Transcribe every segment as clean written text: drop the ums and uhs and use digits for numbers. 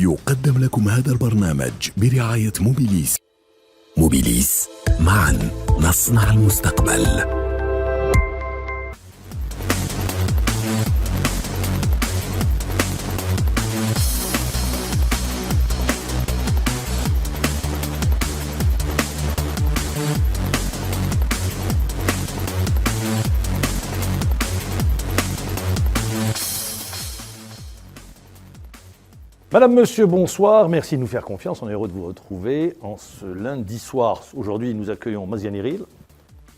يقدم لكم هذا البرنامج برعاية موبيليس. موبيليس، معا نصنع المستقبل. Madame, Monsieur, bonsoir. Merci de nous faire confiance. On est heureux de vous retrouver en ce lundi soir. Aujourd'hui, nous accueillons Maziane Iril,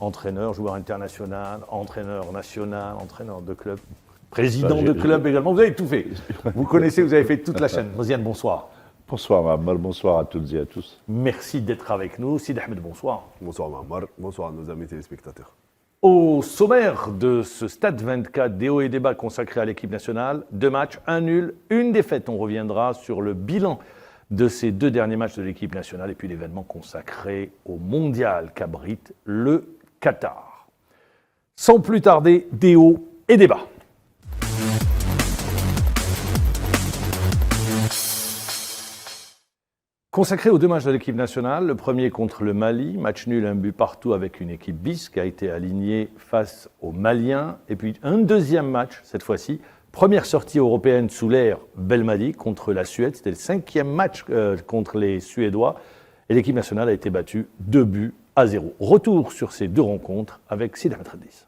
entraîneur, joueur international, entraîneur national, entraîneur de club, président de club également. Vous avez tout fait. Vous connaissez, vous avez fait toute la chaîne. Maziane, bonsoir. Bonsoir Mammar, bonsoir à toutes et à tous. Merci d'être avec nous. Sid Ahmed, bonsoir. Bonsoir Mammar, bonsoir à nos amis téléspectateurs. Au sommaire de ce Stade 24, des hauts et des bas consacrés à l'équipe nationale, 2 matchs, 1 nul, 1 défaite. On reviendra sur le bilan de ces 2 derniers matchs de l'équipe nationale et puis l'événement consacré au mondial qu'abrite le Qatar. Sans plus tarder, des hauts et des bas. Consacré aux 2 matchs de l'équipe nationale, le premier contre le Mali, match nul, 1 but partout avec une équipe bis qui a été alignée face aux Maliens. Et puis un deuxième match, cette fois-ci, première sortie européenne sous l'ère Belmadi contre la Suède. C'était le 5e match contre les Suédois. Et l'équipe nationale a été battue 2-0. Retour sur ces 2 rencontres avec Sid Ahmed Radis.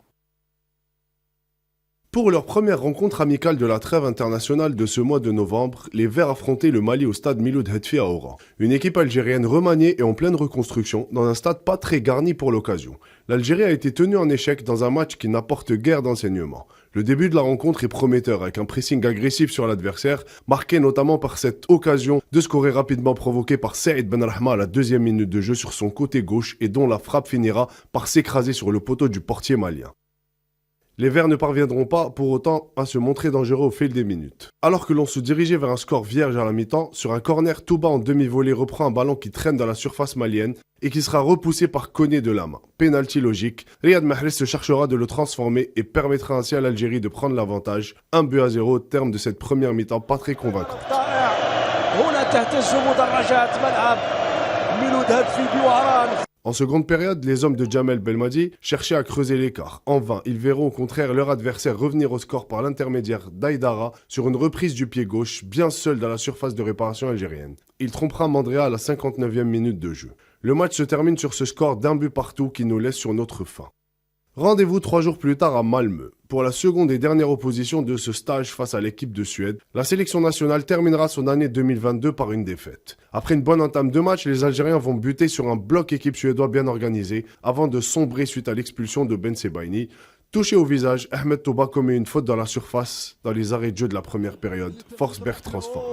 Pour leur première rencontre amicale de la trêve internationale de ce mois de novembre, les Verts affrontaient le Mali au stade Miloud Hetfi à Oran. Une équipe algérienne remaniée et en pleine reconstruction dans un stade pas très garni pour l'occasion. L'Algérie a été tenue en échec dans un match qui n'apporte guère d'enseignement. Le début de la rencontre est prometteur avec un pressing agressif sur l'adversaire, marqué notamment par cette occasion de scorer rapidement provoquée par Saïd Benrahma à la 2e minute de jeu sur son côté gauche et dont la frappe finira par s'écraser sur le poteau du portier malien. Les Verts ne parviendront pas, pour autant, à se montrer dangereux au fil des minutes. Alors que l'on se dirigeait vers un score vierge à la mi-temps, sur un corner, Touba en demi-volée reprend un ballon qui traîne dans la surface malienne et qui sera repoussé par Koné de la main. Penalty logique, Riyad Mahrez se cherchera de le transformer et permettra ainsi à l'Algérie de prendre l'avantage. 1-0 au terme de cette première mi-temps pas très convaincante. En seconde période, les hommes de Jamel Belmadi cherchaient à creuser l'écart. En vain, ils verront au contraire leur adversaire revenir au score par l'intermédiaire d'Aïdara sur une reprise du pied gauche, bien seul dans la surface de réparation algérienne. Il trompera Mandrea à la 59e minute de jeu. Le match se termine sur ce score d'1 but partout qui nous laisse sur notre faim. Rendez-vous 3 jours plus tard à Malmö. Pour la seconde et dernière opposition de ce stage face à l'équipe de Suède, la sélection nationale terminera son année 2022 par une défaite. Après une bonne entame de match, les Algériens vont buter sur un bloc équipe suédois bien organisé avant de sombrer suite à l'expulsion de Ben Sebaini. Touché au visage, Ahmed Touba commet une faute dans la surface dans les arrêts de jeu de la première période. Forsberg transforme.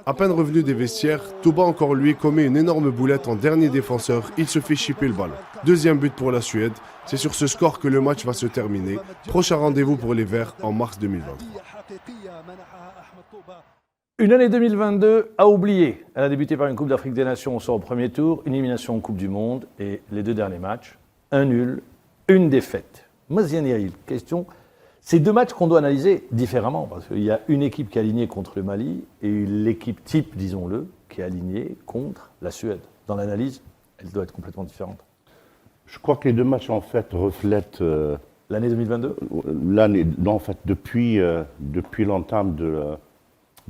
À peine revenu des vestiaires, Touba encore lui commet une énorme boulette en dernier défenseur, il se fait chipper le ballon. 2e but pour la Suède, c'est sur ce score que le match va se terminer. Prochain rendez-vous pour les Verts en mars 2023. Une année 2022 à oublier. Elle a débuté par une Coupe d'Afrique des Nations, on sort au premier tour, une élimination en Coupe du Monde et les 2 derniers matchs, 1 nul, 1 défaite. Maziane Iril, question. Ces 2 matchs qu'on doit analyser différemment, parce qu'il y a une équipe qui est alignée contre le Mali et l'équipe type, disons-le, qui est alignée contre la Suède. Dans l'analyse, elle doit être complètement différente. Je crois que les 2 matchs en fait reflètent l'année 2022. Non, en fait, depuis l'entame de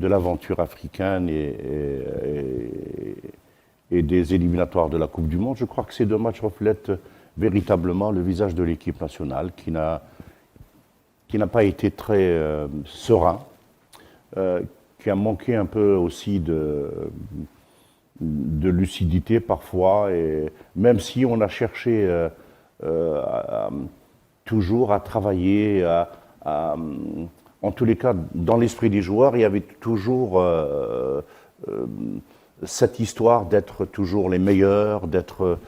l'aventure africaine et des éliminatoires de la Coupe du Monde, je crois que ces 2 matchs reflètent véritablement le visage de l'équipe nationale qui n'a pas été très serein, qui a manqué un peu aussi de lucidité parfois, et même si on a cherché toujours à travailler, en tous les cas, dans l'esprit des joueurs, il y avait toujours cette histoire d'être toujours les meilleurs, d'être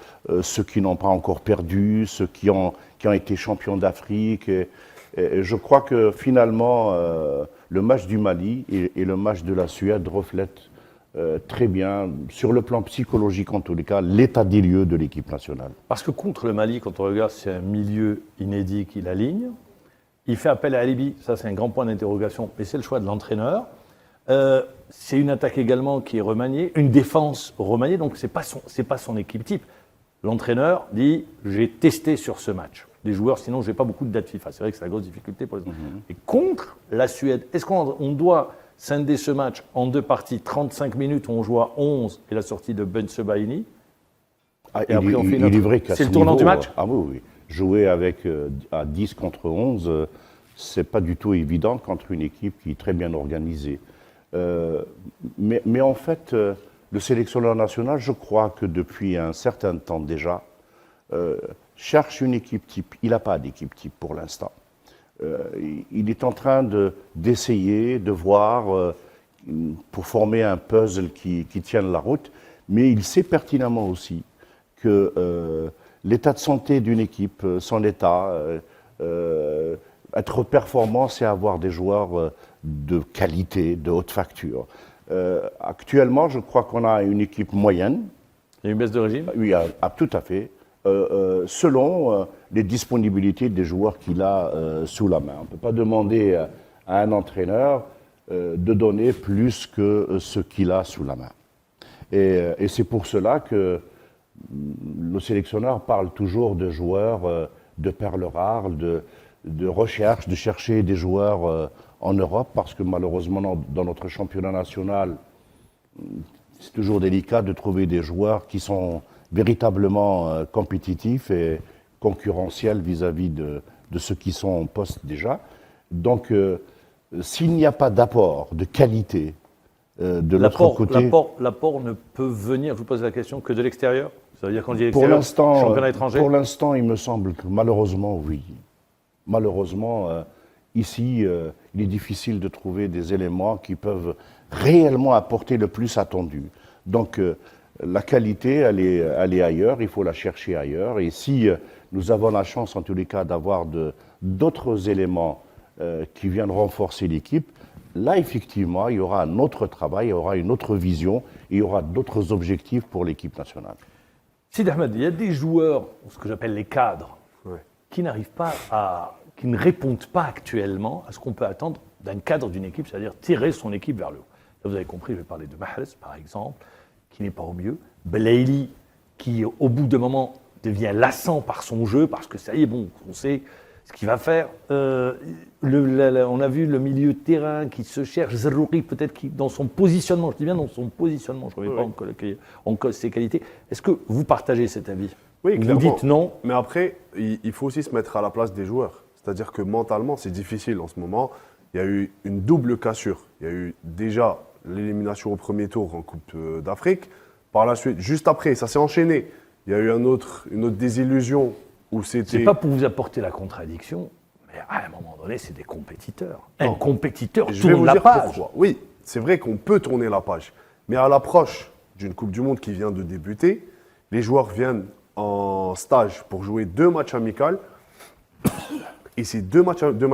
ceux qui n'ont pas encore perdu, ceux qui ont été champions d'Afrique. Et je crois que finalement, le match du Mali et le match de la Suède reflètent très bien, sur le plan psychologique en tous les cas, l'état des lieux de l'équipe nationale. Parce que contre le Mali, quand on regarde, c'est un milieu inédit qu'il aligne. Il fait appel à Alibi, ça c'est un grand point d'interrogation, mais c'est le choix de l'entraîneur. C'est une attaque également qui est remaniée, une défense remaniée, donc c'est pas son équipe type. L'entraîneur dit « j'ai testé sur ce match ». Les joueurs, sinon, je n'ai pas beaucoup de dates FIFA. C'est vrai que c'est la grosse difficulté pour les autres. Et contre la Suède, est-ce qu'on doit scinder ce match en 2 parties, 35 minutes où on joue à 11 et la sortie de Ben Sebaini? Et après, on fait il est vrai qu'à c'est le tournant du match? Ah oui, oui. Jouer à 10 contre 11, c'est pas du tout évident contre une équipe qui est très bien organisée. Mais en fait, le sélectionneur national, je crois que depuis un certain temps déjà, cherche une équipe type. Il n'a pas d'équipe type pour l'instant. Il est en train d'essayer, de voir, pour former un puzzle qui tienne la route, mais il sait pertinemment aussi que l'état de santé d'une équipe, son état, être performant, c'est avoir des joueurs de qualité, de haute facture. Actuellement, je crois qu'on a une équipe moyenne. Il y a une baisse de régime? Oui, tout à fait. Selon les disponibilités des joueurs qu'il a sous la main. On ne peut pas demander à un entraîneur de donner plus que ce qu'il a sous la main. Et c'est pour cela que le sélectionneur parle toujours de joueurs de perles rares, de recherche, de chercher des joueurs en Europe, parce que malheureusement, dans notre championnat national, c'est toujours délicat de trouver des joueurs qui sont véritablement compétitifs et concurrentiels vis-à-vis de ceux qui sont en poste déjà. Donc, s'il n'y a pas d'apport de qualité de l'autre côté... L'apport ne peut venir, je vous pose la question, que de l'extérieur? Ça veut dire qu'on dit pour l'extérieur, championnat étranger? Pour l'instant, il me semble que malheureusement, oui. Malheureusement, ici, il est difficile de trouver des éléments qui peuvent réellement apporter le plus attendu. Donc, la qualité, elle est ailleurs, il faut la chercher ailleurs. Et si nous avons la chance, en tous les cas, d'avoir d'autres éléments qui viennent renforcer l'équipe, là, effectivement, il y aura un autre travail, il y aura une autre vision, et il y aura d'autres objectifs pour l'équipe nationale. Sid Ahmed, il y a des joueurs, ce que j'appelle les cadres, qui n'arrivent pas qui ne répondent pas actuellement à ce qu'on peut attendre d'un cadre d'une équipe, c'est-à-dire tirer son équipe vers le haut. Là, vous avez compris, je vais parler de Mahrez, par exemple, qui n'est pas au mieux. Belaïli, qui, au bout d'un moment, devient lassant par son jeu, parce que ça y est, bon, on sait ce qu'il va faire. On a vu le milieu de terrain qui se cherche, Zerrouri, peut-être dans son positionnement, je dis bien dans son positionnement, je ne remets pas en cause ses qualités. Est-ce que vous partagez cet avis? Oui, vous clairement. dites non? Mais après, il faut aussi se mettre à la place des joueurs. C'est-à-dire que mentalement, c'est difficile en ce moment. Il y a eu une double cassure. Il y a eu déjà l'élimination au premier tour en Coupe d'Afrique. Par la suite, juste après, ça s'est enchaîné. Il y a eu une autre désillusion où c'était... C'est pas pour vous apporter la contradiction, mais à un moment donné, c'est des compétiteurs. Un compétiteur tourne la page. Pourquoi. Oui, c'est vrai qu'on peut tourner la page. Mais à l'approche d'une Coupe du Monde qui vient de débuter, les joueurs viennent en stage pour jouer 2 matchs amicaux. Et ces deux matchs amicaux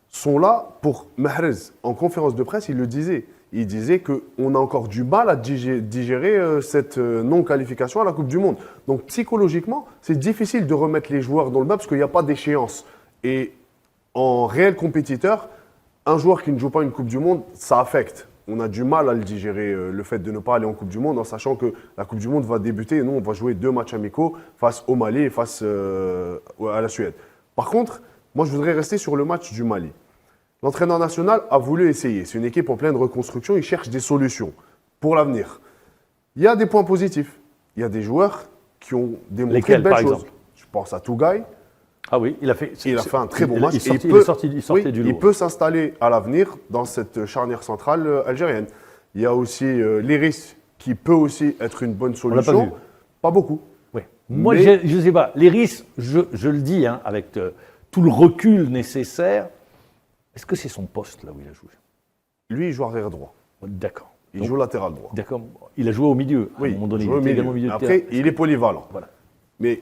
sont là pour Mahrez. En conférence de presse, il le disait. Il disait qu'on a encore du mal à digérer cette non-qualification à la Coupe du Monde. Donc psychologiquement, c'est difficile de remettre les joueurs dans le bain parce qu'il n'y a pas d'échéance. Et en réel compétiteur, un joueur qui ne joue pas une Coupe du Monde, ça affecte. On a du mal à le digérer, le fait de ne pas aller en Coupe du Monde, en sachant que la Coupe du Monde va débuter et nous, on va jouer 2 matchs amicaux face au Mali et face à la Suède. Par contre, moi, je voudrais rester sur le match du Mali. L'entraîneur national a voulu essayer. C'est une équipe en pleine reconstruction, il cherche des solutions pour l'avenir. Il y a des points positifs. Il y a des joueurs qui ont démontré de belles choses. Exemple je pense à Tougaï. Ah oui, il a fait un très bon match. Il sortait du lot. Il peut s'installer à l'avenir dans cette charnière centrale algérienne. Il y a aussi Léris qui peut aussi être une bonne solution. On l'a pas vu. Pas beaucoup. Oui. Moi, je ne sais pas. Léris, je le dis avec tout le recul nécessaire, est-ce que c'est son poste là où il a joué? Lui, il joue arrière droit. D'accord. Il joue latéral droit. D'accord. Il a joué au milieu. Oui, à un moment donné. Il était également au milieu de terrain. Après, il est polyvalent. Voilà. Mais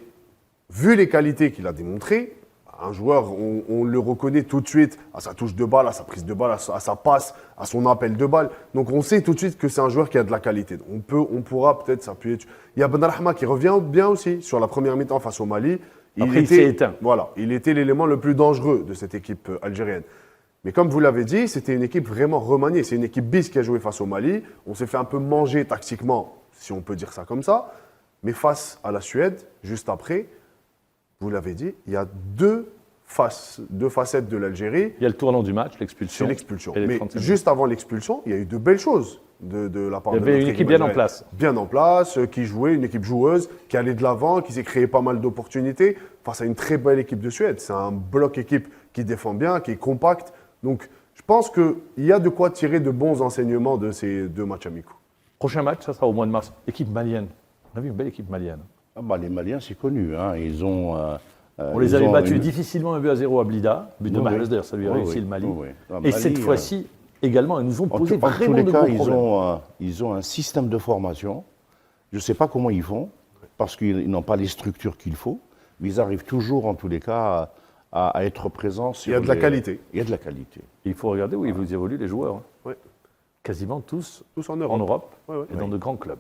vu les qualités qu'il a démontrées, un joueur, on le reconnaît tout de suite à sa touche de balle, à sa prise de balle, à sa passe, à son appel de balle. Donc on sait tout de suite que c'est un joueur qui a de la qualité. On pourra peut-être s'appuyer dessus. Il y a Benrahma qui revient bien aussi sur la première mi-temps face au Mali. Après, il s'est éteint. Voilà, il était l'élément le plus dangereux de cette équipe algérienne. Mais comme vous l'avez dit, c'était une équipe vraiment remaniée. C'est une équipe bis qui a joué face au Mali. On s'est fait un peu manger tactiquement, si on peut dire ça comme ça. Mais face à la Suède, juste après, vous l'avez dit, il y a deux facettes de l'Algérie. Il y a le tournant du match, l'expulsion. C'est l'expulsion. et les Mais 35 juste avant l'expulsion, il y a eu de belles choses de la part de Il y avait notre une équipe bien en algérienne. place. Bien en place, qui jouait, une équipe joueuse, qui allait de l'avant, qui s'est créé pas mal d'opportunités face à une très belle équipe de Suède. C'est un bloc équipe qui défend bien, qui est compact. Donc, je pense qu'il y a de quoi tirer de bons enseignements de ces deux matchs amicaux. Prochain match, ça sera au mois de mars. Équipe malienne. On a vu une belle équipe malienne. Ah bah, les Maliens, c'est connu. Hein. Ils ont. On les ils avait ont battus une- difficilement 1-0 à Blida. But de Oui, Mahrez, oui. d'ailleurs, ça lui a Oui, réussi oui. le Mali. Oui, oui. Ah, Et Mali, cette fois-ci, également, ils nous ont posé En tous vraiment les de cas, gros problèmes. ils ont un système de formation. Je ne sais pas comment ils font, parce qu'ils n'ont pas les structures qu'il faut, mais ils arrivent toujours, en tous les cas, à être présents sur Il y a de la les- qualité. Il y a de la qualité. Il faut regarder où ils vous évoluent, les joueurs. Ouais. Quasiment tous Tous en en Europe. Europe Ouais, ouais. et dans de grands clubs.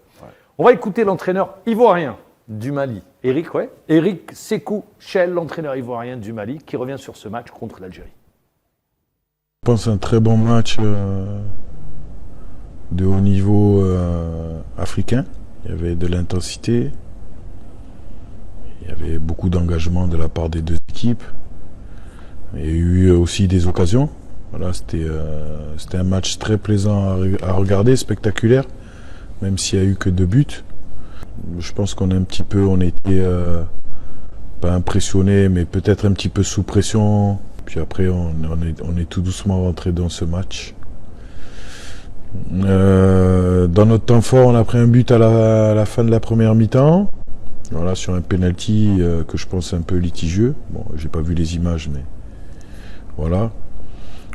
On va écouter l'entraîneur ivoirien du Mali, Eric Sékou Chel, l'entraîneur ivoirien du Mali, qui revient sur ce match contre l'Algérie. Je pense un très bon match de haut niveau africain. Il y avait de l'intensité, il y avait beaucoup d'engagement de la part des deux équipes. Il y a eu aussi des occasions. Voilà, c'était un match très plaisant à regarder, spectaculaire, même s'il n'y a eu que 2 buts. Je pense qu'on on était pas impressionné, mais peut-être un petit peu sous pression. Puis après, on est tout doucement rentré dans ce match. Dans notre temps fort, on a pris un but à la fin de la première mi-temps. Voilà, sur un penalty que je pense un peu litigieux. Bon, j'ai pas vu les images, mais voilà.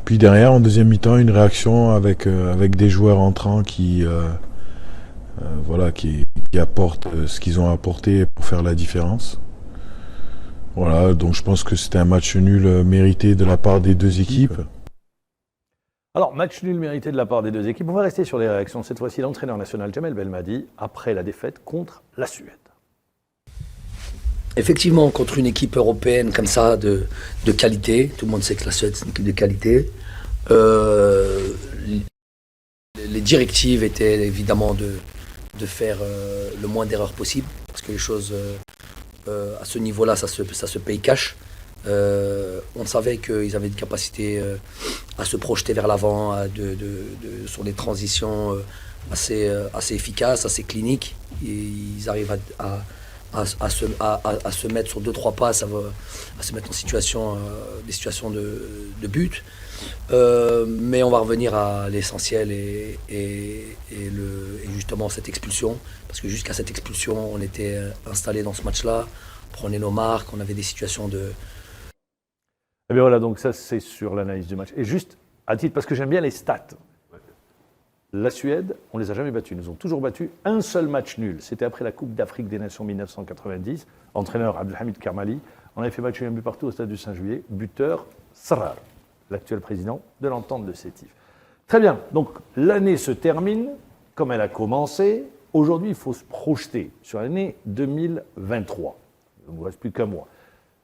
Puis derrière, en deuxième mi-temps, une réaction avec des joueurs entrants qui apportent ce qu'ils ont apporté pour faire la différence. Voilà, donc je pense que c'était un match nul mérité de la part des deux équipes. Alors, match nul mérité de la part des deux équipes. On va rester sur les réactions. Cette fois-ci, l'entraîneur national Jamel Belmadi, après la défaite contre la Suède. Effectivement, contre une équipe européenne comme ça, de qualité, tout le monde sait que la Suède c'est une équipe de qualité, les directives étaient évidemment de faire le moins d'erreurs possible, parce que les choses à ce niveau-là, ça se paye cash. On savait qu'ils avaient une capacité à se projeter vers l'avant, sur des transitions assez efficaces, assez cliniques. Et ils arrivent à se mettre sur 2-3 passes, à se mettre en situation, des situations de but. Mais on va revenir à l'essentiel et justement cette expulsion. Parce que jusqu'à cette expulsion, on était installés dans ce match-là, on prenait nos marques, on avait des situations de... Et bien voilà, donc ça c'est sur l'analyse du match. Et juste, à titre, parce que j'aime bien les stats. La Suède, on ne les a jamais battus. Ils nous ont toujours battus. Un seul match nul. C'était après la Coupe d'Afrique des Nations 1990. Entraîneur Abdelhamid Karmali. On avait fait match nul un but partout au stade du Saint-Juillet. Buteur Sarrar, l'actuel président de l'entente de Sétif. Très bien. Donc l'année se termine comme elle a commencé. Aujourd'hui, il faut se projeter sur l'année 2023. Il ne nous reste plus qu'un mois.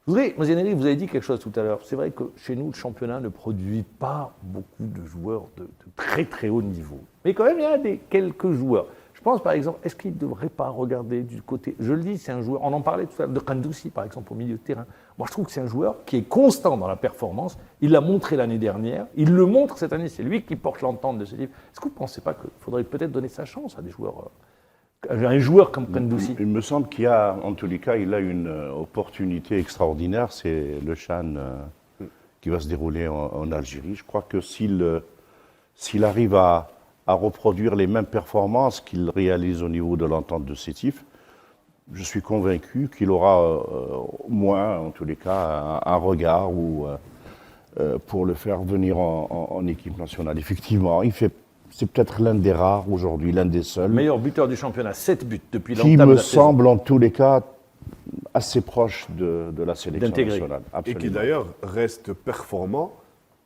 Je voudrais, Mozianeri, vous avez dit quelque chose tout à l'heure. C'est vrai que chez nous, le championnat ne produit pas beaucoup de joueurs de très très haut niveau. Mais quand même, il y a quelques joueurs. Je pense par exemple, est-ce qu'il ne devrait pas regarder du côté... Je le dis, c'est un joueur, on en parlait tout à l'heure, de Kandoussi par exemple, au milieu de terrain. Moi, je trouve que c'est un joueur qui est constant dans la performance. Il l'a montré l'année dernière. Il le montre cette année. C'est lui qui porte l'entente de ce type. Est-ce que vous ne pensez pas qu'il faudrait peut-être donner sa chance à des joueurs... Un joueur comme Kandoussi. Il me semble qu'il y a, en tous les cas, il a une opportunité extraordinaire, c'est le CHAN qui va se dérouler en Algérie. Je crois que s'il arrive à reproduire les mêmes performances qu'il réalise au niveau de l'entente de Sétif, je suis convaincu qu'il aura au moins, en tous les cas, un regard pour le faire venir en équipe nationale. Effectivement, c'est peut-être l'un des rares aujourd'hui, l'un des seuls. Meilleur buteur du championnat, 7 buts depuis Qui l'entame de me la saison. semble en tous les cas assez proche de la sélection D'intégrer. nationale. Et Absolument. qui d'ailleurs reste performant,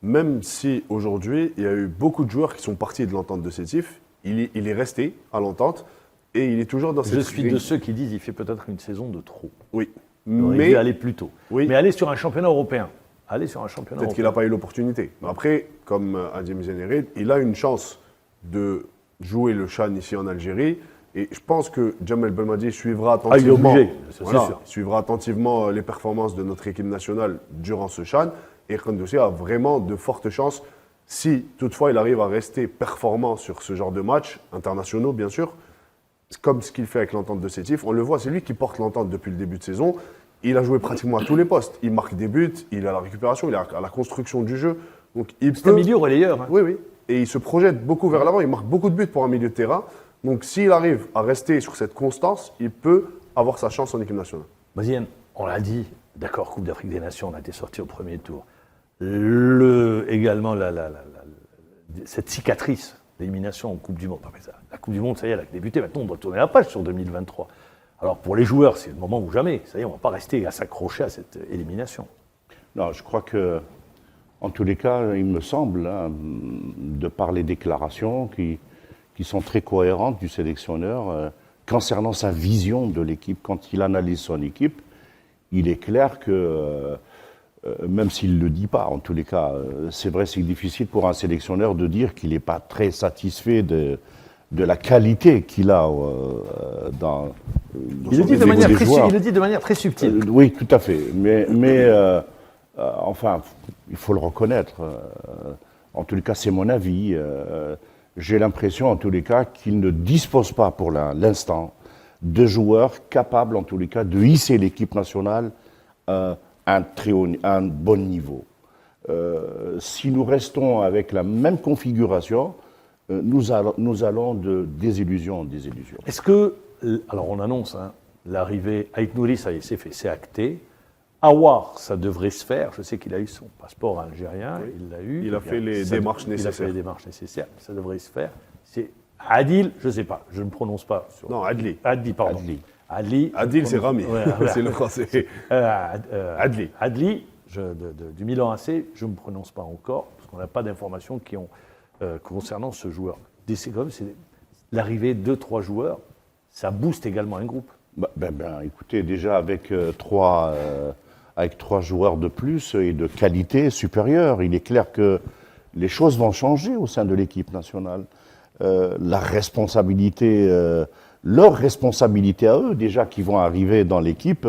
même si aujourd'hui, il y a eu beaucoup de joueurs qui sont partis de l'entente de Sétif. Il est resté à l'entente et il est toujours dans cette... Je suis de ceux qui disent qu'il fait peut-être une saison de trop. Oui. Il aurait Mais dû aller plus tôt. Oui. Mais aller sur un championnat européen. Aller sur un championnat peut-être qu'il européen. n'a pas eu l'opportunité. Mais après, comme a dit Mzenere, il a une chance de jouer le CHAN ici en Algérie. Et je pense que Jamel Belmadi suivra Ah, il est attentivement, obligé, ça, c'est sûr. suivra attentivement les performances de notre équipe nationale durant ce CHAN. Et Khandousi a vraiment de fortes chances, si toutefois il arrive à rester performant sur ce genre de matchs, internationaux bien sûr, comme ce qu'il fait avec l'entente de Sétif. On le voit, c'est lui qui porte l'entente depuis le début de saison. Il a joué pratiquement à tous les postes. Il marque des buts, il a la récupération, il a la construction du jeu. Donc il C'est un milieu relayeur. Hein. Oui, oui. Et il se projette beaucoup vers l'avant. Il marque beaucoup de buts pour un milieu de terrain. Donc s'il arrive à rester sur cette constance, il peut avoir sa chance en équipe nationale. Mazienne, on l'a dit, d'accord, Coupe d'Afrique des Nations, on a été sorti au premier tour. Également, cette cicatrice d'élimination en Coupe du Monde. La Coupe du Monde, ça y est, elle a débuté. Maintenant, on doit tourner la page sur 2023. Alors, pour les joueurs, c'est le moment ou jamais. Ça y est, on ne va pas rester à s'accrocher à cette élimination. Non, je crois que, en tous les cas, il me semble, hein, de par les déclarations qui sont très cohérentes du sélectionneur, concernant sa vision de l'équipe, quand il analyse son équipe, il est clair que, même s'il ne le dit pas, en tous les cas, c'est vrai, c'est difficile pour un sélectionneur de dire qu'il n'est pas très satisfait de la qualité qu'il a dans Il le dit de manière très subtile. oui, tout à fait. Mais enfin, il faut le reconnaître. En tous les cas, c'est mon avis. J'ai l'impression, en tous les cas, qu'il ne dispose pas pour l'instant de joueurs capables, en tous les cas, de hisser l'équipe nationale à un bon niveau. Si nous restons avec la même configuration, nous allons de désillusion en désillusion. Est-ce que, alors on annonce l'arrivée, Aït Nouri, ça y est, c'est fait, c'est acté. Awar, ça devrait se faire. Je sais qu'il a eu son passeport algérien, Oui. il l'a eu. Il a fait les démarches Il a fait nécessaires. les démarches nécessaires, ça devrait se faire. C'est Adil, je ne sais pas, je ne prononce pas. Non, Adli. Adli, pardon. Adil, c'est Rami. Ouais, C'est le français. Adli. Adli, du Milan AC, je ne me prononce pas encore, parce qu'on n'a pas d'informations concernant ce joueur. C'est comme c'est l'arrivée de 2-3 joueurs, ça booste également un groupe. Écoutez, déjà avec trois joueurs de plus et de qualité supérieure, il est clair que les choses vont changer au sein de l'équipe nationale. Leur responsabilité à eux, déjà, qui vont arriver dans l'équipe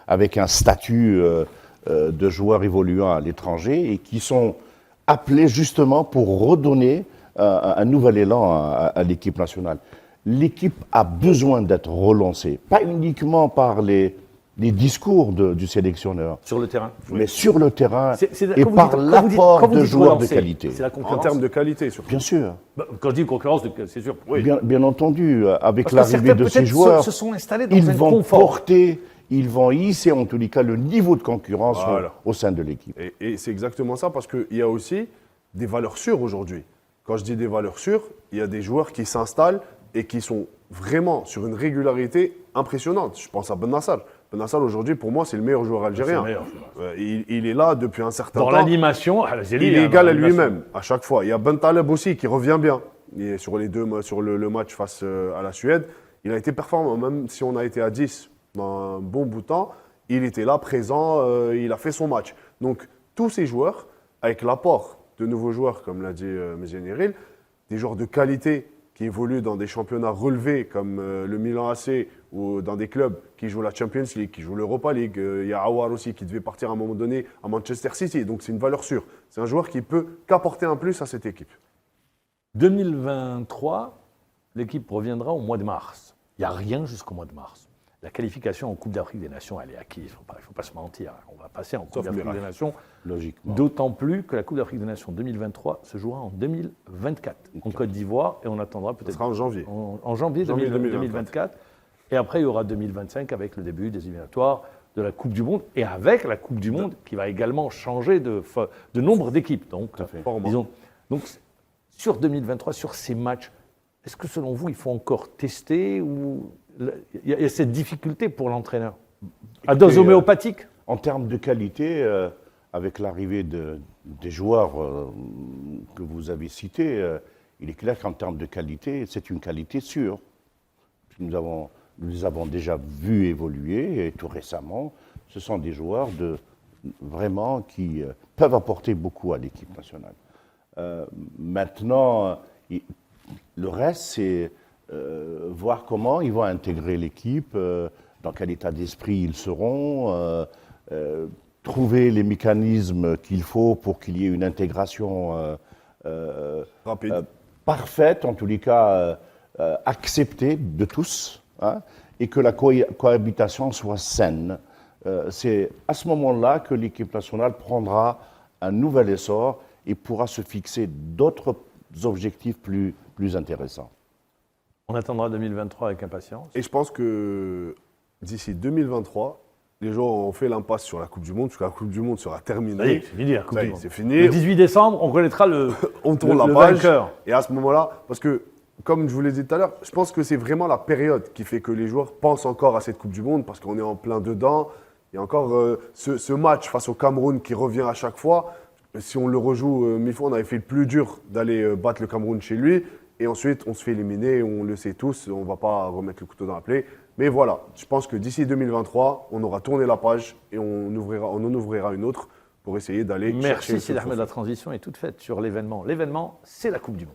avec un statut de joueurs évoluant à l'étranger et qui sont appelés justement pour redonner un nouvel élan à l'équipe nationale. L'équipe a besoin d'être relancée, pas uniquement par les discours du sélectionneur, Sur le terrain. mais sur le terrain et quand vous par dites- l'apport quand vous de dites joueurs de relancer, qualité. C'est la En concurrence. termes de qualité, surtout. Bien sûr, Quand je dis concurrence, c'est sûr. Oui. bien entendu, avec Parce que l'arrivée certains, de ces peut-être, joueurs, se sont installés dans ils un vont confort. porter, ils vont hisser en tous les cas le niveau de concurrence Voilà. au sein de l'équipe. Et c'est exactement ça, parce qu'il y a aussi des valeurs sûres aujourd'hui. Quand je dis des valeurs sûres, il y a des joueurs qui s'installent et qui sont vraiment sur une régularité impressionnante. Je pense à Ben Nassar. Ben Nassar, aujourd'hui, pour moi, c'est le meilleur joueur algérien. C'est le meilleur. Il est là depuis un certain Dans temps. l'animation, c'est lui, Il est hein, égal dans à l'animation. lui-même, à chaque fois. Il y a Ben Taleb aussi qui revient bien. Il est sur le match face à la Suède. Il a été performant, même si on a été à 10 dans un bon bout de temps. Il était là, présent, il a fait son match. Donc, tous ces joueurs, avec l'apport de nouveaux joueurs, comme l'a dit Mzenere, des joueurs de qualité qui évoluent dans des championnats relevés comme le Milan AC ou dans des clubs qui jouent la Champions League, qui jouent l'Europa League. Il y a Awar aussi qui devait partir à un moment donné à Manchester City. Donc c'est une valeur sûre. C'est un joueur qui peut qu'apporter un plus à cette équipe. 2023, l'équipe reviendra au mois de mars. Il n'y a rien jusqu'au mois de mars. La qualification en Coupe d'Afrique des Nations, elle est acquise. Il ne faut pas se mentir. On va passer en Coupe Sauf d'Afrique des miracle. Nations. Logiquement. D'autant plus que la Coupe d'Afrique des Nations 2023 se jouera en 2024 en Côte d'Ivoire et on attendra Ce peut-être sera en janvier. en janvier, Janvier 2024. Et après, il y aura 2025 avec le début des éliminatoires de la Coupe du Monde et avec la Coupe du Monde qui va également changer de nombre d'équipes. Donc, Formant. disons, donc, sur 2023, sur ces matchs, est-ce que selon vous, il faut encore tester ou il y a cette difficulté pour l'entraîneur À dose Écoutez, homéopathique. En termes de qualité, avec l'arrivée des joueurs que vous avez cités, il est clair qu'en termes de qualité, c'est une qualité sûre. Nous les avons déjà vus évoluer, et tout récemment, ce sont des joueurs vraiment qui peuvent apporter beaucoup à l'équipe nationale. Maintenant, le reste, c'est voir comment ils vont intégrer l'équipe, dans quel état d'esprit ils seront, trouver les mécanismes qu'il faut pour qu'il y ait une intégration Rapide. parfaite, en tous les cas acceptée de tous, hein, et que la cohabitation soit saine. C'est à ce moment-là que l'équipe nationale prendra un nouvel essor et pourra se fixer d'autres objectifs plus intéressants. On attendra 2023 avec impatience. Et je pense que d'ici 2023, les gens ont fait l'impasse sur la Coupe du Monde, parce que la Coupe du Monde sera terminée. Ça y est, c'est fini la Coupe Ça y du est, Monde. c'est fini. Le 18 décembre, on connaîtra le On tourne le la page. vainqueur. Et à ce moment-là, parce que, comme je vous l'ai dit tout à l'heure, je pense que c'est vraiment la période qui fait que les joueurs pensent encore à cette Coupe du Monde, parce qu'on est en plein dedans. Il y a encore ce match face au Cameroun qui revient à chaque fois. Si on le rejoue 1000 fois, on avait fait le plus dur d'aller battre le Cameroun chez lui. Et ensuite, on se fait éliminer, on le sait tous, on ne va pas remettre le couteau dans la plaie. Mais voilà, je pense que d'ici 2023, on aura tourné la page et on en ouvrira une autre pour essayer d'aller chercher Merci ce Sidi Ahmed, trophée. la transition est toute faite sur l'événement. L'événement, c'est la Coupe du Monde.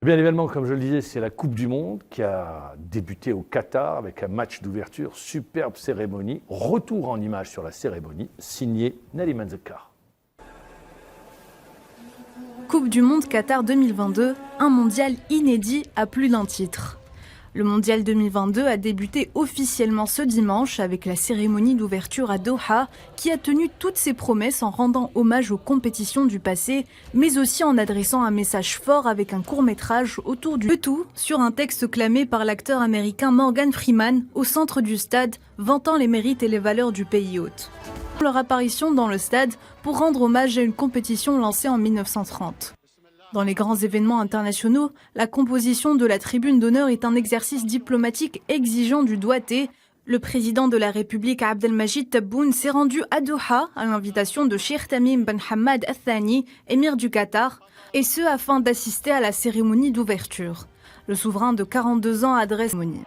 Eh bien, l'événement, comme je le disais, c'est la Coupe du Monde qui a débuté au Qatar avec un match d'ouverture, superbe cérémonie, retour en image sur la cérémonie, signé Nariman Zekar. Coupe du Monde Qatar 2022, un mondial inédit à plus d'un titre. Le mondial 2022 a débuté officiellement ce dimanche avec la cérémonie d'ouverture à Doha qui a tenu toutes ses promesses en rendant hommage aux compétitions du passé, mais aussi en adressant un message fort avec un court-métrage autour du tout sur un texte clamé par l'acteur américain Morgan Freeman au centre du stade, vantant les mérites et les valeurs du pays hôte. Leur apparition dans le stade pour rendre hommage à une compétition lancée en 1930. Dans les grands événements internationaux, la composition de la tribune d'honneur est un exercice diplomatique exigeant du doigté. Le président de la République Abdelmajid Tebboune s'est rendu à Doha à l'invitation de Sheikh Tamim Ben Hamad Al Thani, émir du Qatar, et ce afin d'assister à la cérémonie d'ouverture. Le souverain de 42 ans adresse la cérémonie.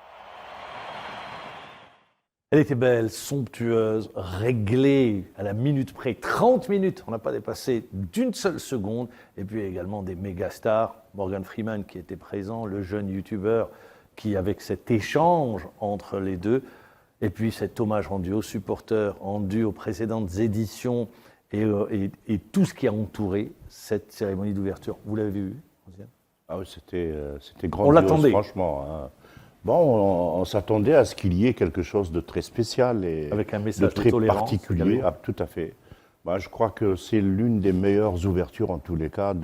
Elle était belle, somptueuse, réglée à la minute près, 30 minutes, on n'a pas dépassé d'une seule seconde. Et puis également des méga stars, Morgan Freeman qui était présent, le jeune youtubeur qui, avec cet échange entre les deux, et puis cet hommage rendu aux supporters, rendu aux précédentes éditions et tout ce qui a entouré cette cérémonie d'ouverture. Vous l'avez vu, Rosiane ? Ah oui, c'était grandiose, On l'attendait. franchement. Hein. Bon, on s'attendait à ce qu'il y ait quelque chose de très spécial et Avec un de message de très tolérance particulier. également. Ah, tout à fait. Bah, je crois que c'est l'une des meilleures ouvertures, en tous les cas,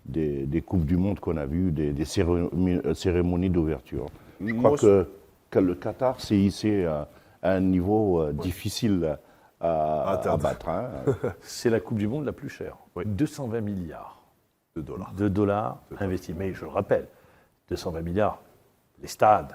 des Coupes du Monde qu'on a vues, des cérémonies d'ouverture. Je crois que le Qatar s'est hissé à un niveau difficile à battre. Hein. C'est la Coupe du Monde la plus chère. Oui. 220 milliards de dollars. de dollars investis. Mais je le rappelle, 220 milliards, les stades,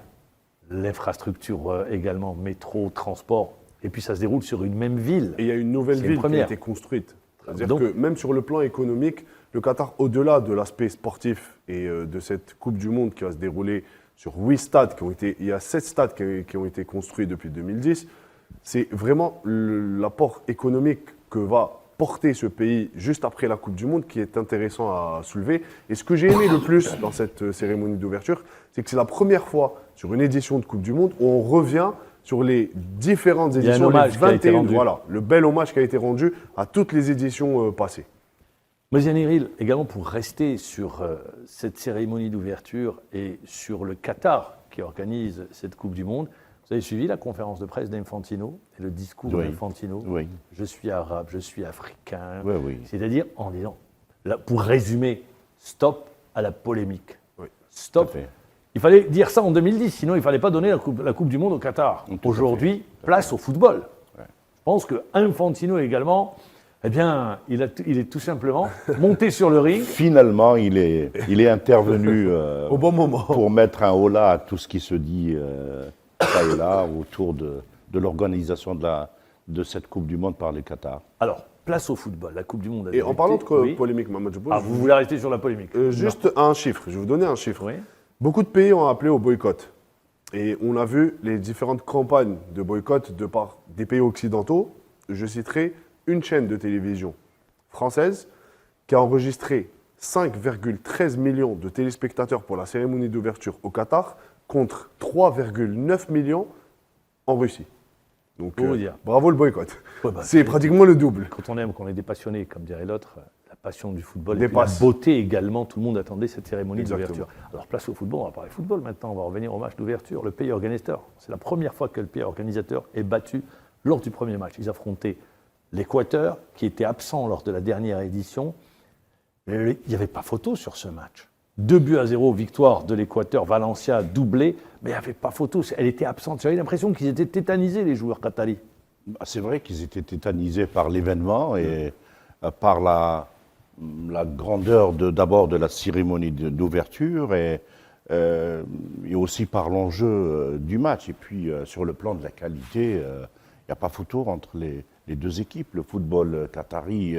l'infrastructure également, métro, transport, et puis ça se déroule sur une même ville. Et il y a une nouvelle C'est une ville qui a première. été construite. C'est-à-dire Donc- que même sur le plan économique, le Qatar, au-delà de l'aspect sportif et de cette Coupe du Monde qui va se dérouler sur 8 stades, il y a 7 stades qui ont été construits depuis 2010, c'est vraiment l'apport économique que va porter ce pays juste après la Coupe du Monde qui est intéressant à soulever. Et ce que j'ai aimé le plus dans cette cérémonie d'ouverture, c'est que c'est la première fois sur une édition de Coupe du Monde où on revient sur les différentes Il y a un éditions, hommage les qui a été 21, rendu. voilà, le bel hommage qui a été rendu à toutes les éditions passées. Mosiane Eril, également pour rester sur cette cérémonie d'ouverture et sur le Qatar qui organise cette Coupe du Monde, vous avez suivi la conférence de presse d'Infantino et le discours Oui. d'Infantino. Oui. Je suis arabe, je suis africain. Oui, oui. C'est-à-dire en disant, là, pour résumer, stop à la polémique. Oui, Stop. tout à fait. Il fallait dire ça en 2010, sinon il ne fallait pas donner la coupe du Monde au Qatar. Tout à Aujourd'hui, fait. place au football. Ouais. Je pense que Infantino également Eh bien, il est tout simplement monté sur le ring. Finalement, il est intervenu Au bon moment. pour mettre un holà à tout ce qui se dit ça et là autour de l'organisation de cette Coupe du Monde par le Qatar. Alors, place au football. La Coupe du Monde a Et en débuté. parlant de Oui. polémique, Mohamed Jabbour, Ah, vous voulez rester sur la polémique? juste un chiffre. Je vais vous donner un chiffre. Oui. Beaucoup de pays ont appelé au boycott. Et on a vu les différentes campagnes de boycott de part des pays occidentaux. Je citerai une chaîne de télévision française qui a enregistré 5,13 millions de téléspectateurs pour la cérémonie d'ouverture au Qatar contre 3,9 millions en Russie. Donc, Pour vous dire. bravo le boycott. Ouais, bah, C'est pratiquement le double. Quand on aime, qu'on est des passionnés, comme dirait l'autre, la passion du football et Dépasse. la beauté également, tout le monde attendait cette cérémonie Exactement. d'ouverture. Alors place au football, on va parler football maintenant, on va revenir au match d'ouverture. Le pays organisateur, c'est la première fois que le pays organisateur est battu lors du premier match. Ils affrontaient l'Équateur, qui était absent lors de la dernière édition. Mais il n'y avait pas photo sur ce match. 2-0, victoire de l'Équateur, Valencia doublé, mais il n'y avait pas photo, elle était absente. J'avais l'impression qu'ils étaient tétanisés, les joueurs qataris. Bah, c'est vrai qu'ils étaient tétanisés par l'événement et par la grandeur d'abord de la cérémonie d'ouverture et aussi par l'enjeu du match. Et puis sur le plan de la qualité, il n'y a pas photo entre les deux équipes. Le football qatari,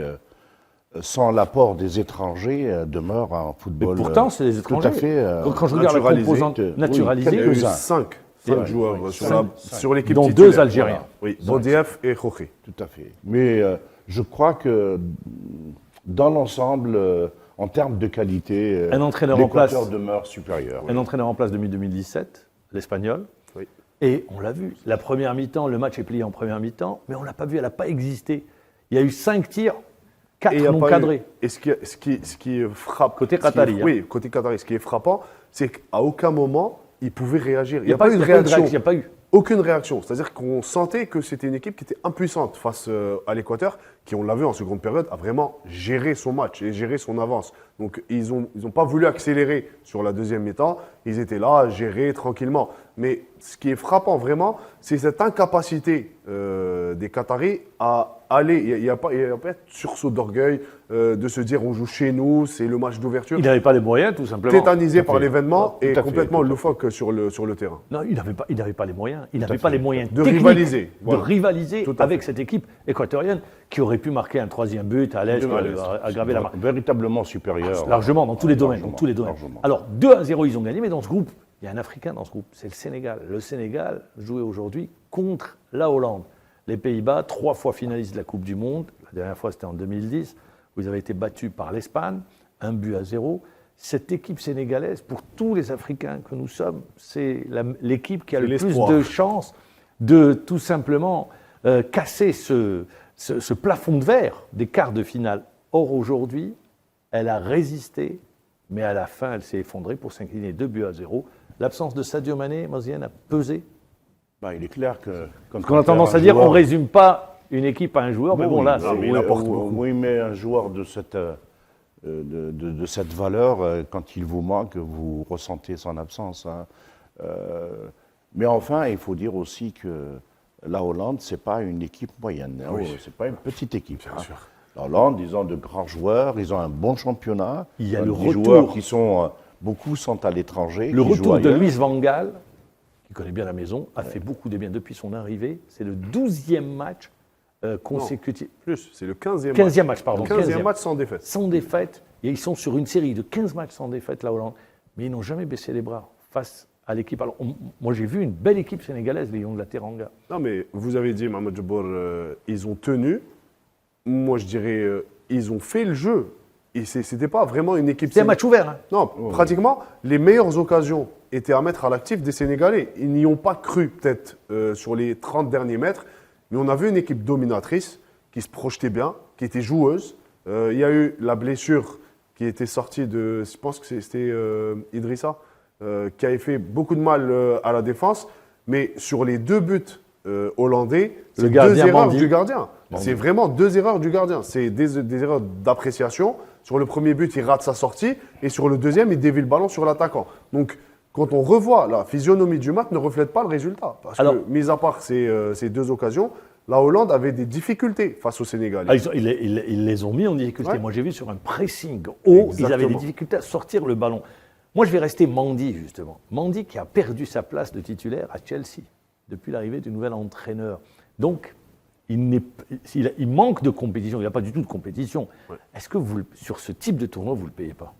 sans l'apport des étrangers, demeure un football. Mais pourtant, c'est les étrangers. Tout à fait. Quand je regarde la naturalisé. composante Oui, naturalisée, Il y a eu quelques-uns. 5 Ouais, joueurs ouais, sur l'équipe dont titulaire. 2 Algériens. Voilà. Oui, Bodiaf et Khoury. Tout à fait. Mais je crois que dans l'ensemble, en termes de qualité, Un entraîneur en l'Équateur place. demeure supérieur. Un entraîneur en place depuis 2017, l'Espagnol. Oui. Et on l'a vu, la première mi-temps, le match est plié en première mi-temps, mais on ne l'a pas vu, elle n'a pas existé. Il y a eu 5 tirs, 4 Et il y a non pas eu- cadrés. Et ce qui frappe. Côté ce qui est- qatari, hein. Oui, côté qatari. Ce qui est frappant, c'est qu'à aucun moment, ils pouvaient réagir. Il n'y a pas eu de réaction. Il n'y a pas eu. Aucune réaction. C'est-à-dire qu'on sentait que c'était une équipe qui était impuissante face à l'Équateur, qui, on l'a vu en seconde période, a vraiment géré son match et géré son avance. Donc, ils ont pas voulu accélérer sur la deuxième mi-temps. Ils étaient là à gérer tranquillement. Mais ce qui est frappant vraiment, c'est cette incapacité des Qataris à aller. Il n'y a pas de sursaut d'orgueil de se dire on joue chez nous, c'est le match d'ouverture. Il n'avait pas les moyens, tout simplement. Tétanisé par l'événement Tout à et fait, complètement tout à fait. loufoque sur le terrain. Non, il n'avait pas les moyens. Il à n'avait pas fait. les moyens De techniques rivaliser, voilà. de rivaliser Tout à avec fait. cette équipe équatorienne qui aurait pu marquer un troisième but à l'aise, aggraver la marque. Véritablement supérieur. Largement, dans tous les domaines. Largement, Dans tous les domaines. largement. Alors, 2-0, ils ont gagné, mais dans ce groupe, il y a un Africain dans ce groupe, c'est le Sénégal. Le Sénégal jouait aujourd'hui contre la Hollande. Les Pays-Bas, 3 fois finalistes de la Coupe du Monde. La dernière fois, c'était en 2010. Vous avez été battus par l'Espagne, 1-0. Cette équipe sénégalaise, pour tous les Africains que nous sommes, c'est l'équipe qui a C'est le plus l'espoir. de chances de tout simplement casser ce plafond de verre des quarts de finale. Or, aujourd'hui, elle a résisté, mais à la fin, elle s'est effondrée pour s'incliner 2-0. L'absence de Sadio Mané, Mozienne, a pesé. Bah, il est clair que. Parce qu'on a tendance à dire on ne résume pas une équipe à un joueur, mais bon, là, non, mais il apporte oui, beaucoup. oui, mais un joueur de cette valeur, quand il vous manque, vous ressentez son absence. Hein. Mais enfin, il faut dire aussi que la Hollande, ce n'est pas une équipe moyenne. Hein. Oui. Ce n'est pas une petite équipe. Bien hein. sûr. La Hollande, ils ont de grands joueurs, ils ont un bon championnat. Il y a Des le retour. joueurs qui sont. Beaucoup sont à l'étranger. le qui jouent retour de ailleurs. Luis Van Gaal, qui connaît bien la maison, a fait beaucoup de bien depuis son arrivée. C'est le 12e match consécutif. Plus, c'est le 15e 15e match, pardon. 15e match sans défaite. Sans défaite. Et ils sont sur une série de 15 matchs sans défaite, la Hollande. Mais ils n'ont jamais baissé les bras face à l'équipe. Alors, moi, j'ai vu une belle équipe sénégalaise, les Lions de la Teranga. Non, mais vous avez dit, Mohamed Jabbour, ils ont tenu. Moi, je dirais, ils ont fait le jeu. Et c'était pas vraiment une équipe. C'est un match ouvert. Hein. Non, pratiquement, les meilleures occasions étaient à mettre à l'actif des Sénégalais. Ils n'y ont pas cru, peut-être, sur les 30 derniers mètres. Mais on a vu une équipe dominatrice qui se projetait bien, qui était joueuse. Il y a eu la blessure qui était sortie de. Je pense que c'était Idrissa, qui avait fait beaucoup de mal à la défense. Mais sur les 2 buts hollandais, c'est 2 gardien erreurs Bandi. du gardien. C'est vraiment 2 erreurs du gardien. C'est des erreurs d'appréciation. Sur le premier but, il rate sa sortie. Et sur le deuxième, il dévie le ballon sur l'attaquant. Donc, quand on revoit la physionomie du match, ne reflète pas le résultat. Parce Alors- que, mis à part ces 2 occasions, la Hollande avait des difficultés face au Sénégal. Ah, ils les ont mis en difficulté. Ouais. Moi, j'ai vu sur un pressing haut, ils avaient des Exactement. difficultés à sortir le ballon. Moi, je vais rester Mendy, justement. Mendy qui a perdu sa place de titulaire à Chelsea depuis l'arrivée du nouvel entraîneur. Donc, il manque de compétition. Il n'y a pas du tout de compétition. Ouais. Est-ce que sur ce type de tournoi, vous ne le payez pas?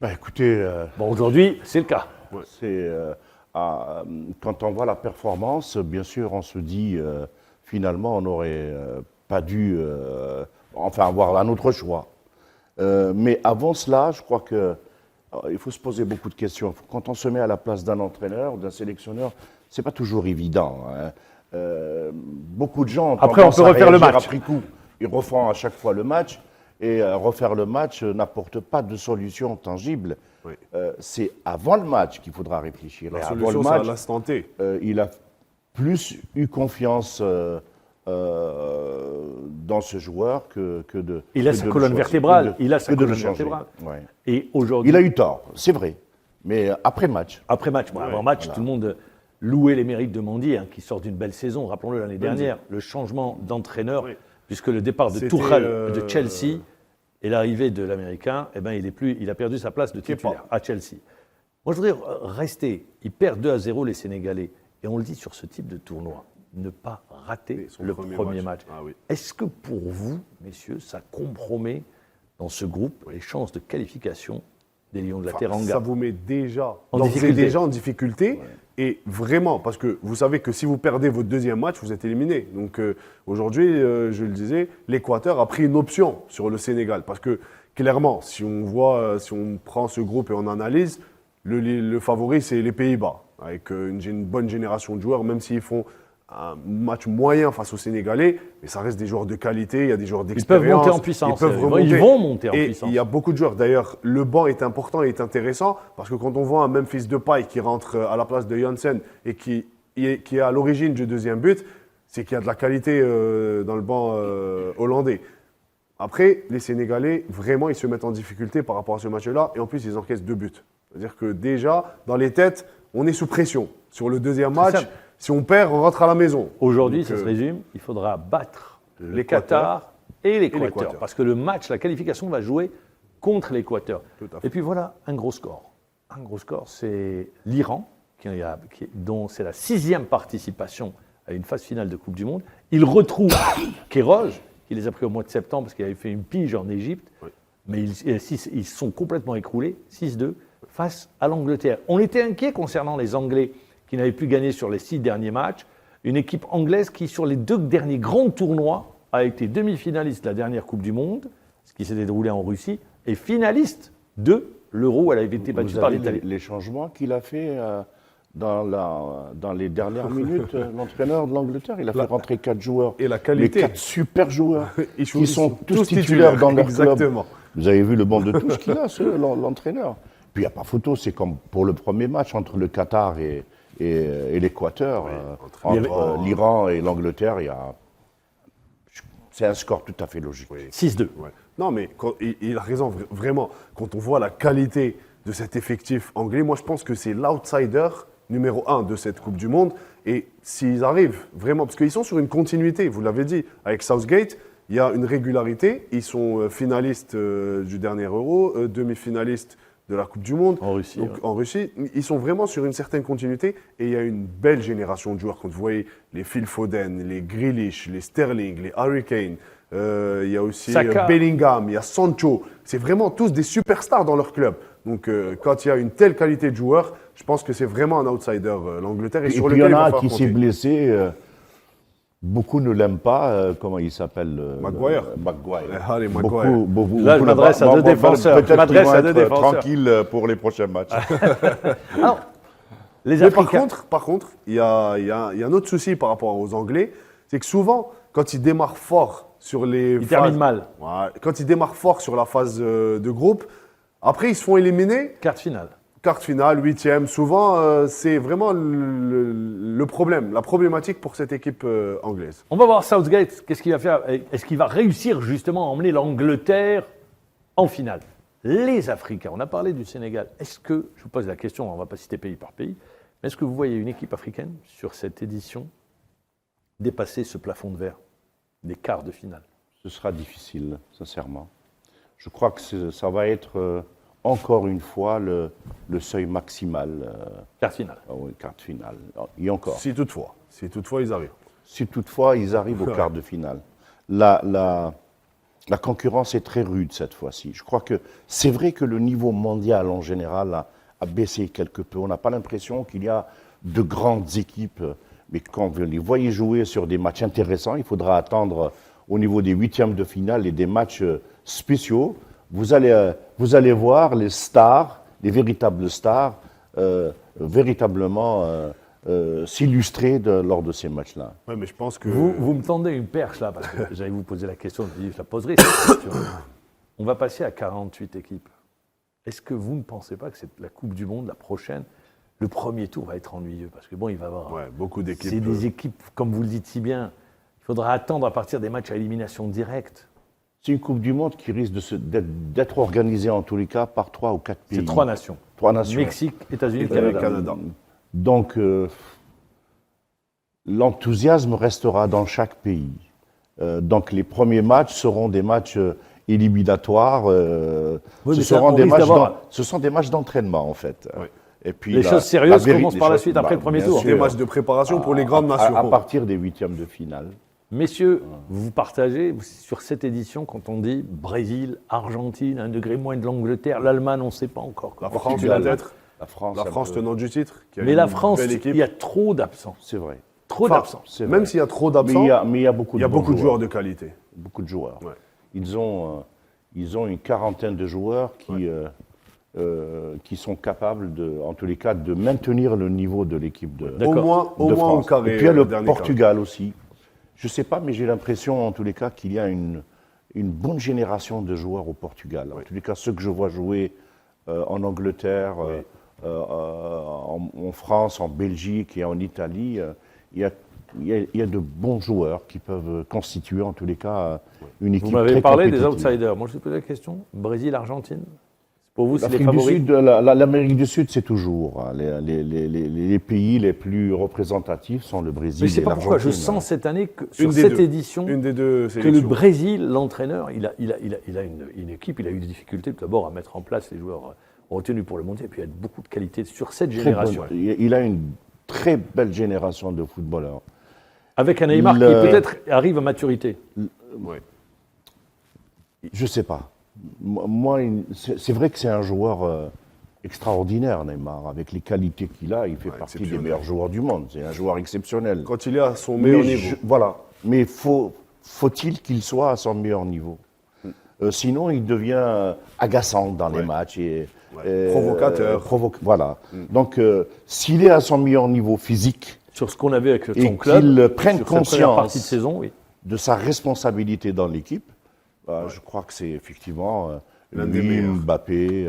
Ben, écoutez, Bon, aujourd'hui, c'est le cas. c'est, quand on voit la performance, bien sûr, on se dit finalement, on n'aurait pas dû avoir un autre choix. Mais avant cela, je crois qu'il faut se poser beaucoup de questions. Quand on se met à la place d'un entraîneur ou d'un sélectionneur, c'est pas toujours évident. Hein. Beaucoup de gens ont Après, on tendance peut à refaire le réagir match. après coup. Ils refont à chaque fois le match. Et refaire le match n'apporte pas de solution tangible. Oui. C'est avant le match qu'il faudra réfléchir. Et La avant solution, le c'est à match, l'instant T. il a plus eu confiance dans ce joueur que de. Il a que sa de le colonne choisir, vertébrale. que de- Il a sa que de le colonne changer. vertébrale. Ouais. Et aujourd'hui, Il a eu tort, c'est vrai. Mais après match. après match, avant match, voilà. tout le monde louait les mérites de Mendy, hein, qui sort d'une belle saison. Rappelons-le l'année dernière, le changement d'entraîneur, Oui. puisque le départ de C'était, Tuchel de Chelsea et l'arrivée de l'Américain, eh ben, il a perdu sa place de titulaire à Chelsea. Moi, je voudrais rester. Ils perdent 2-0 les Sénégalais. Et on le dit sur ce type de tournoi, ne pas rater Son le premier premier match. match. Ah oui. Est-ce que pour vous, messieurs, ça compromet dans ce groupe les chances de qualification des Lions de la Enfin, Teranga? ça vous met déjà En d'ores et difficulté. déjà en difficulté. Et vraiment, parce que vous savez que si vous perdez votre deuxième match, vous êtes éliminé. Donc aujourd'hui, je le disais, l'Équateur a pris une option sur le Sénégal. Parce que clairement, si on prend ce groupe et on analyse, le favori, c'est les Pays-Bas. Avec une bonne génération de joueurs, même s'ils font un match moyen face aux Sénégalais, mais ça reste des joueurs de qualité, il y a des joueurs Ils d'expérience. peuvent monter en puissance. Ils peuvent remonter. Ils vont monter en Et puissance. il y a beaucoup de joueurs. D'ailleurs, le banc est important et est intéressant parce que quand on voit un Memphis Depay qui rentre à la place de Janssen et qui est à l'origine du deuxième but, c'est qu'il y a de la qualité dans le banc hollandais. Après, les Sénégalais, vraiment, ils se mettent en difficulté par rapport à ce match-là et en plus, ils encaissent 2 buts. C'est-à-dire que déjà, dans les têtes, on est sous pression. Sur le deuxième match, simple. si on perd, on rentre à la maison. Aujourd'hui, Donc, ça se résume, il faudra battre le l'Équateur Qatar et l'Équateur. l'Équateur. Parce que le match, la qualification va jouer contre l'Équateur. Tout à fait. Et puis voilà, un gros score. Un gros score, c'est l'Iran, dont c'est la 6e participation à une phase finale de Coupe du Monde. Il retrouve Kéroge, qui les a pris au mois de septembre parce qu'il avait fait une pige en Égypte. Oui. Mais ils sont complètement écroulés, 6-2, face à l'Angleterre. On était inquiets concernant les Anglais qui n'avaient plus gagné sur les 6 derniers matchs. Une équipe anglaise qui, sur les 2 derniers grands tournois, a été demi-finaliste de la dernière Coupe du Monde, ce qui s'était déroulé en Russie, et finaliste de l'Euro où elle avait été battue Vous par avez l'Italie. les changements qu'il a fait dans les dernières minutes, l'entraîneur de l'Angleterre. Il a fait rentrer 4 joueurs. Et la Les qualité. 4 super joueurs. Ils Qui sont tous titulaires dans leur club. Exactement. Vous avez vu le banc de touche qu'il a, l'entraîneur. Puis il n'y a pas photo, c'est comme pour le premier match entre le Qatar et l'Équateur. Entre l'Iran et l'Angleterre, c'est un score tout à fait logique. 6-2. Ouais. Non, mais il a raison, vraiment. Quand on voit la qualité de cet effectif anglais, moi je pense que c'est l'outsider numéro 1 de cette Coupe du Monde. Et s'ils arrivent vraiment, parce qu'ils sont sur une continuité, vous l'avez dit, avec Southgate, il y a une régularité. Ils sont finalistes du dernier Euro, demi-finalistes de la Coupe du Monde. En Russie, Donc, ouais. en Russie, ils sont vraiment sur une certaine continuité et il y a une belle génération de joueurs. Quand vous voyez les Phil Foden, les Grealish, les Sterling, les Harry Kane, il y a aussi Saka. Bellingham, il y a Sancho. C'est vraiment tous des superstars dans leur club. Donc quand il y a une telle qualité de joueurs, je pense que c'est vraiment un outsider, l'Angleterre. Et, Et sur puis il y lequel en a va un falloir qui s'est compter. blessé. Beaucoup ne l'aiment pas. Comment il s'appelle Maguire. Maguire. Allez, Maguire. Là, je m'adresse à deux défenseurs. Peut-être Je m'adresse qu'ils vont à deux être défenseurs. tranquilles pour les prochains matchs. Alors, les Mais Africains. par contre, il y a un autre souci par rapport aux Anglais, c'est que souvent, quand ils démarrent fort sur les Ils terminent mal. Ouais, quand ils démarrent fort sur la phase de groupe, après ils se font éliminer. Quart finale. Quart finale, 8e, souvent c'est vraiment le problème, la problématique pour cette équipe anglaise. On va voir Southgate, qu'est-ce qu'il va faire? Est-ce qu'il va réussir justement à emmener l'Angleterre en finale? Les Africains, on a parlé du Sénégal. Est-ce que, je vous pose la question, on ne va pas citer pays par pays, mais est-ce que vous voyez une équipe africaine sur cette édition dépasser ce plafond de verre des quarts de finale? Ce sera difficile, sincèrement. Je crois que ça va être encore une fois le seuil maximal. Quart de finale. Oui, quart de finale. Et encore. Si toutefois ils arrivent. Si toutefois ils arrivent au quart de finale. La concurrence est très rude cette fois-ci. Je crois que c'est vrai que le niveau mondial en général a baissé quelque peu. On n'a pas l'impression qu'il y a de grandes équipes. Mais quand vous les voyez jouer sur des matchs intéressants, il faudra attendre au niveau des huitièmes de finale et des matchs spéciaux. Vous allez voir les stars, les véritables stars, véritablement s'illustrer lors de ces matchs-là. Ouais, mais je pense que Vous me tendez une perche là, parce que j'allais vous poser la question, je la poserai cette question. On va passer à 48 équipes. Est-ce que vous ne pensez pas que c'est la Coupe du Monde, la prochaine, le premier tour va être ennuyeux? Parce que bon, il va y avoir... beaucoup d'équipes. C'est des équipes, comme vous le dites si bien, il faudra attendre à partir des matchs à élimination directe. C'est une Coupe du Monde qui risque d'être organisée en tous les cas par 3 ou 4 pays. C'est 3 nations. 3 nations. Mexique, États-Unis, Et Canada. Canada. Donc, l'enthousiasme restera dans chaque pays. Donc, les premiers matchs seront des matchs éliminatoires. Oui, mais Ce sont des matchs d'entraînement, en fait. Oui. Et puis, Les choses sérieuses commencent par la suite, après le premier tour. Des matchs de préparation pour les grandes nations. À partir des huitièmes de finale. Messieurs, vous partagez sur cette édition quand on dit Brésil, Argentine, 1 degré moins de l'Angleterre, l'Allemagne, on ne sait pas encore. La France Portugal, peut-être. La France, Tenant du titre. Qui a Mais une la France, belle équipe. il y a trop d'absents. c'est vrai. Trop d'absents. C'est vrai. Même s'il y a trop d'absents, Mais il y a beaucoup il y a de bons beaucoup de joueurs de qualité. Beaucoup de joueurs. Ouais. Ils ont une quarantaine de joueurs qui sont capables, en tous les cas, de maintenir le niveau de l'équipe de D'accord. Au moins au France. carré. Et puis il y a le dernier Portugal aussi. Je ne sais pas, mais j'ai l'impression, en tous les cas, qu'il y a une bonne génération de joueurs au Portugal. En tous les cas, ceux que je vois jouer en Angleterre, en France, en Belgique et en Italie, il y a de bons joueurs qui peuvent constituer, en tous les cas, une équipe Vous m'avez très parlé des compétitive. outsiders. Moi, je vous pose la question. Brésil, Argentine. Pour vous, c'est les L'Afrique du favoris? Sud, l'Amérique du Sud, c'est toujours les pays les plus représentatifs sont le Brésil Mais je ne sais et pas pourquoi. Je l'Argentine. sens cette année que Une sur des cette deux. édition, Une des deux que le sélections. Brésil, l'entraîneur, il a une équipe, il a eu des difficultés tout d'abord à mettre en place les joueurs retenus pour le mondial, et puis il y a beaucoup de qualités sur cette Très génération. bonne. Il a une très belle génération de footballeurs. Avec un Neymar qui peut-être arrive à maturité. Ouais. Je ne sais pas. Moi, c'est vrai que c'est un joueur extraordinaire, Neymar. Avec les qualités qu'il a, il fait partie des exceptionnel. meilleurs joueurs du monde. C'est un joueur exceptionnel. Quand il est à son meilleur Mais niveau. voilà. Mais faut-il qu'il soit à son meilleur niveau? Sinon, il devient agaçant dans les matchs. Provocateur. Voilà. Donc, s'il est à son meilleur niveau physique, Sur ce qu'on avait avec Et son club, qu'il prenne sur cette première conscience. partie de saison, oui. de sa responsabilité dans l'équipe, je crois que c'est effectivement L'un des lui, meilleurs. Mbappé,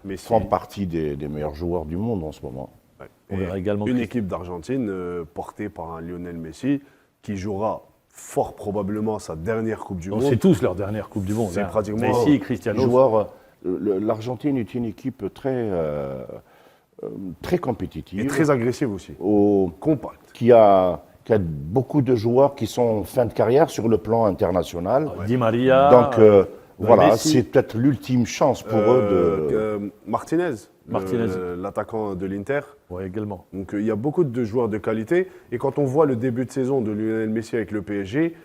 Messi. font partie des meilleurs joueurs du monde en ce moment. Ouais. On Et verra également une Christ- équipe d'Argentine portée par un Lionel Messi qui jouera fort probablement sa dernière Coupe du Donc, Monde. c'est tous leur dernière Coupe du Monde. C'est hein. pratiquement- Messi, Cristiano. L'Argentine est une équipe très compétitive, Et très agressif aussi. Compact. qui a beaucoup de joueurs qui sont en fin de carrière sur le plan international. Di Maria. Donc voilà, Messi. c'est peut-être l'ultime chance pour eux de... Martinez, Martinez. l'attaquant de l'Inter. Ouais, également. Donc il y a beaucoup de joueurs de qualité. Et quand on voit le début de saison de Lionel Messi avec le PSG,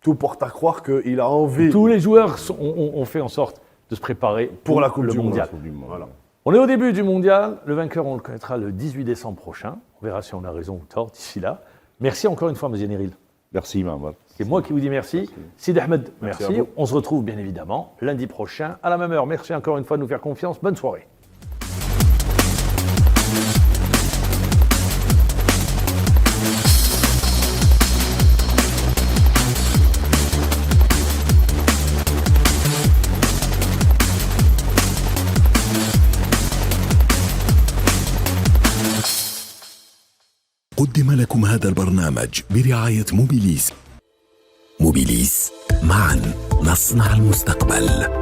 tout porte à croire qu'il a envie Tous les joueurs ont fait en sorte de se préparer pour la Coupe le du Monde. mondial. Voilà. On est au début du mondial. Le vainqueur, on le connaîtra le 18 décembre prochain. On verra si on a raison ou tort d'ici là. Merci encore une fois, M. Néril. Merci, Mahmoud. C'est moi qui vous dis merci. Sid Ahmed, Merci à merci. vous. On se retrouve bien évidemment lundi prochain à la même heure. Merci encore une fois de nous faire confiance. Bonne soirée. قدم لكم هذا البرنامج برعاية موبيليس. موبيليس، معا نصنع المستقبل.